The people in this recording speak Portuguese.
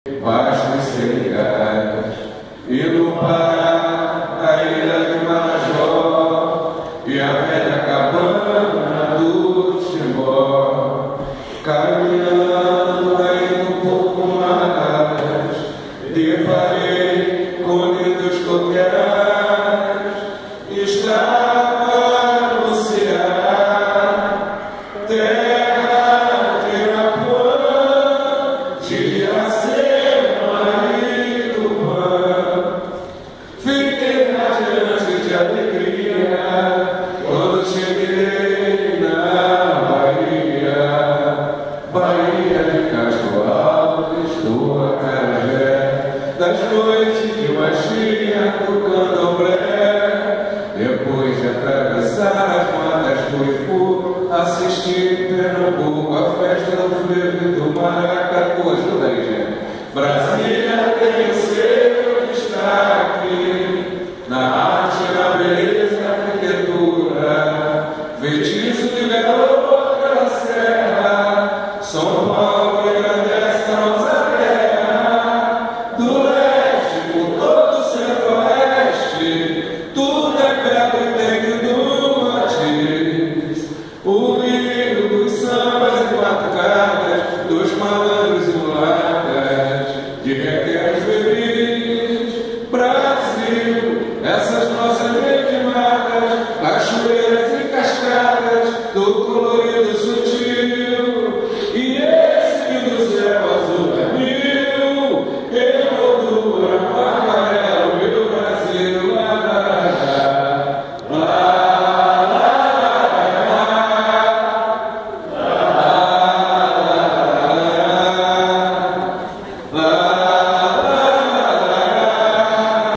Vastas seriais, e no Pará, a ilha de Marajó, e a velha cabana do Timbó, caminhando aí um pouco mais, deparei com lindos coqueirais, estava no Ceará, terra de Irapuã, de de alegria, quando cheguei na Bahia de Castro Alves, do Acarajé, das flores.